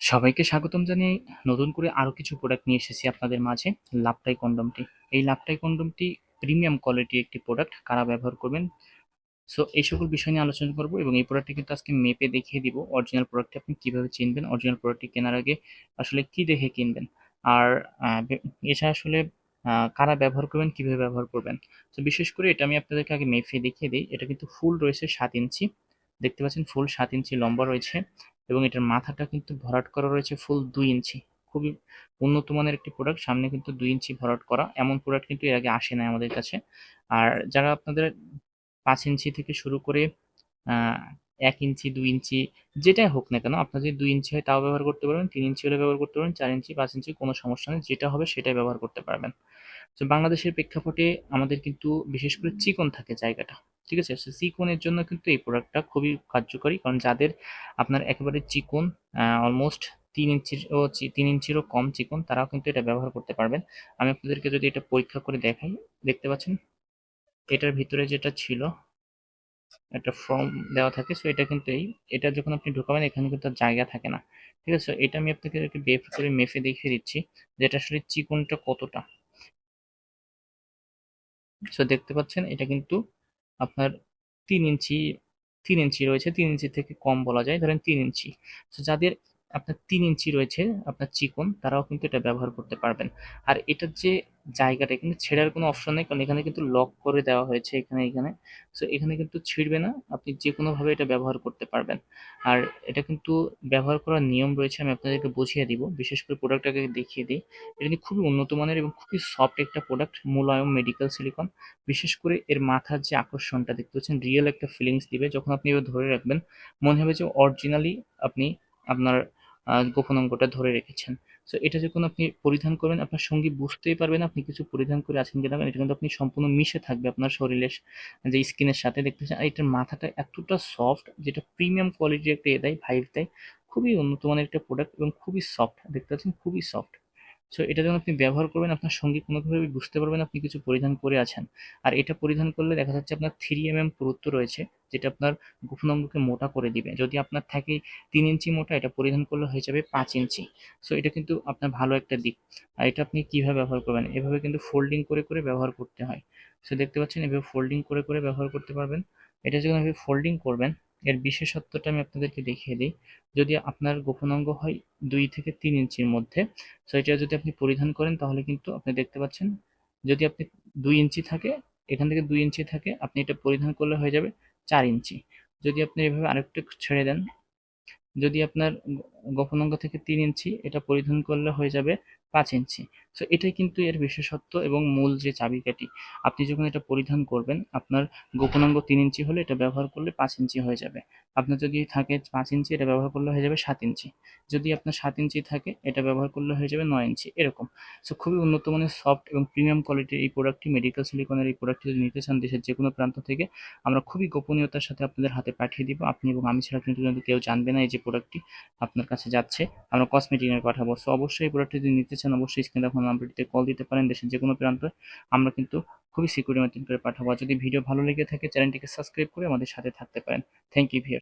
সবাইকে স্বাগতম জানিয়ে নতুন করে আরো কিছু প্রোডাক্ট নিয়ে এসেছি আপনাদের মাঝে। লাভটাই কন্ডমটি, এই লাভটাই কন্ডমটি প্রিমিয়াম কোয়ালিটির একটি প্রোডাক্ট। কারা ব্যবহার করবেন, সো এই সকল বিষয় নিয়ে আলোচনা করব এবং এই প্রোডাক্টটি কিন্তু আজকে মেপে দেখিয়ে দিব। অরিজিনাল প্রোডাক্টটি আপনি কিভাবে চিনবেন, অরিজিনাল প্রোডাক্টটি কেনার আগে আসলে কি দেখে কিনবেন, আর এছাড়া আসলে কারা ব্যবহার করবেন, কিভাবে ব্যবহার করবেন। তো বিশেষ করে এটা আমি আপনাদেরকে আগে মেপে দেখিয়ে দিই। এটা কিন্তু ফুল রয়েছে 7 ইঞ্চি, দেখতে পাচ্ছেন ফুল 7 ইঞ্চি লম্বা রয়েছে, এবং এটার মাথাটা কিন্তু ভরাট করা রয়েছে ফুল 2 ইঞ্চি। খুবই উন্নত মানের একটি প্রোডাক্ট, সামনে কিন্তু 2 ইঞ্চি ভরাট করা, এমন প্রোডাক্ট কিন্তু এর আগে আসে না আমাদের কাছে। আর যারা আপনাদের 5 ইঞ্চি থেকে শুরু করে 1 ইঞ্চি 2 ইঞ্চি যেটাই হোক না কেন, আপনার যদি 2 ইঞ্চি হয় তাও ব্যবহার করতে পারবেন, 3 ইঞ্চি হলে ব্যবহার করতে পারবেন, 4 ইঞ্চি 5 ইঞ্চি কোনো সমস্যা নেই, যেটা হবে সেটাই ব্যবহার করতে পারবেন। তো বাংলাদেশের প্রেক্ষাপটে আমাদের কিন্তু বিশেষ করে চিকন থাকে জায়গাটা, ঠিক আছে। তো চিকনের জন্য কিন্তু এই প্রোডাক্টটা খুবই কার্যকরী, কারণ যাদের আপনার একেবারে চিকন, অলমোস্ট 3 ইঞ্চির ও 3 ইঞ্চিরও কম চিকন, তারাও কিন্তু এটা ব্যবহার করতে পারবেন। আমি আপনাদেরকে যদি এটা পরীক্ষা করে দেখাই, দেখতে পাচ্ছেন এটার ভিতরে যেটা ছিল একটা ফর্ম দেওয়া থাকে। সো এটা কিন্তু এটা যখন আপনি ঢোকাবেন এখানে কিন্তু আর জায়গা থাকে না, ঠিক আছে। So এটা আমি আপনাকে একটু বের করে মেপে দেখিয়ে দিচ্ছি যে এটা আসলে চিকনটা কতটা। সো দেখতে পাচ্ছেন এটা কিন্তু আপনার 3 ইঞ্চি, 3 ইঞ্চি রয়েছে, 3 ইঞ্চি থেকে কম বলা যায়, ধরেন 3 ইঞ্চি। তো যাদের আপনার 3 ইঞ্চি রয়েছে আপনার চিকন, তারাও কিন্তু এটা ব্যবহার করতে পারবেন। আর এটার যে জায়গাটা, এখানে ছেঁড়ার কোনো অপশন নেই, কারণ এখানে কিন্তু লক করে দেওয়া হয়েছে এখানে। সো এখানে কিন্তু ছিঁড়বে না, আপনি যে কোনোভাবে এটা ব্যবহার করতে পারবেন। আর এটা কিন্তু ব্যবহার করার নিয়ম রয়েছে, আমি আপনাদেরকে বুঝিয়ে দিব, বিশেষ করে প্রোডাক্টটাকে দেখিয়ে দিই। এটা কিন্তু খুবই উন্নত মানের এবং খুবই সফট একটা প্রোডাক্ট, মুলায়ম মেডিকেল সিলিকন। বিশেষ করে এর মাথার যে আকর্ষণটা দেখতে পাচ্ছেন, রিয়েল একটা ফিলিংস দিবে যখন আপনি এভাবে ধরে রাখবেন, মনে হবে যে অরিজিনালি আপনি আপনার গোপন অঙ্গটা ধরে রেখেছেন। সো এটা যখন আপনি পরিধান করবেন, আপনার সঙ্গী বুঝতেই পারবে না আপনি কিছু পরিধান করে আছেন কিনা, এটা কিন্তু আপনি সম্পূর্ণ মিশে থাকবে আপনার শরীরের যে স্কিনের সাথে, দেখতে পাচ্ছেন। আর এটার মাথাটা এতটা সফট, যেটা প্রিমিয়াম কোয়ালিটির একটা দেয়, ভাইব দেয়। খুবই উন্নত মানের একটা প্রোডাক্ট এবং খুবই সফট, দেখতে পাচ্ছেন খুবই সফট। সো এটা যখন আপনি ব্যবহার করবেন, আপনার সঙ্গী কোনোভাবেই বুঝতে পারবেন আপনি কিছু পরিধান করে আছেন। আর এটা পরিধান করলে দেখা যাচ্ছে আপনার 3 mm পুরুত্ব রয়েছে, যেটা আপনার গোপন অঙ্গকে মোটা করে দিবে। যদি আপনার থাকে 3 ইঞ্চি মোটা, এটা পরিধান করলে হয়ে যাবে 5 ইঞ্চি। সো এটা কিন্তু আপনার ভালো একটা দিক। আর এটা আপনি কিভাবে ব্যবহার করবেন, এভাবে কিন্তু ফোল্ডিং করে করে ব্যবহার করতে হয়। সো দেখতে পাচ্ছেন এভাবে ফোল্ডিং করে করে ব্যবহার করতে পারবেন। এটা যখন এভাবে ফোল্ডিং করবেন, এর বিশেষত্বটা আমি আপনাদেরকে দেখিয়ে দিই। যদি আপনার গোপন অঙ্গ হয় 2 থেকে 3 ইঞ্চির মধ্যে, সো এটা যদি আপনি পরিধান করেন তাহলে কিন্তু আপনি দেখতে পাচ্ছেন, যদি আপনি 2 ইঞ্চি থাকে, এখান থেকে 2 ইঞ্চি থাকে, আপনি এটা পরিধান করলে হয়ে যাবে 4 ইঞ্চি। যদি আপনি এভাবে আরেকটু ছেড়ে দেন, যদি আপনার গোপন অঙ্গ থেকে 3 ইঞ্চি, এটা পরিধান করলে হয়ে যাবে 5 ইঞ্চি। সো এটাই কিন্তু এর বিশেষত্ব এবং মূল যে চাবিকাঠি। আপনি যখন এটা পরিধান করবেন, আপনার গোপন অঙ্গ 3 ইঞ্চি হলে এটা ব্যবহার করলে 5 ইঞ্চি হয়ে যাবে। আপনার যদি থাকে 5 ইঞ্চি, এটা ব্যবহার করলে হয়ে যাবে 7 ইঞ্চি। যদি আপনার 7 ইঞ্চি থাকে, এটা ব্যবহার করলে হয়ে যাবে 9 ইঞ্চি, এরকম। সো খুবই উন্নত মানের সফট এবং প্রিমিয়াম কোয়ালিটির এই প্রোডাক্টটি, মেডিকেল সিলিকনের এই প্রোডাক্টটি যদি নিতে চান দেশের যে কোনো প্রান্ত থেকে, আমরা খুবই গোপনীয়তার সাথে আপনাদের হাতে পাঠিয়ে দিব। আপনি এবং আমি ছাড়া কিন্তু কেউ জানবে না এই যে প্রোডাক্টটি আপনার কাছে যাচ্ছে। আমরা কসমেটিক এর পাঠাবো। সো অবশ্যই এই প্রোডাক্টটি যদি নিতে চান, অবশ্যই স্ক্রিনে দেখানো নাম্বারটিতে কল দিতে পারেন দেশের যে কোনো প্রান্তে। আমরা কিন্তু খুবই সিকিউরিটি মেনটেন করে পাঠাবো। আর যদি ভিডিও ভালো লেগে থাকে, চ্যানেলটিকে সাবস্ক্রাইব করে আমাদের সাথে থাকতে পারেন। Thank you viewer.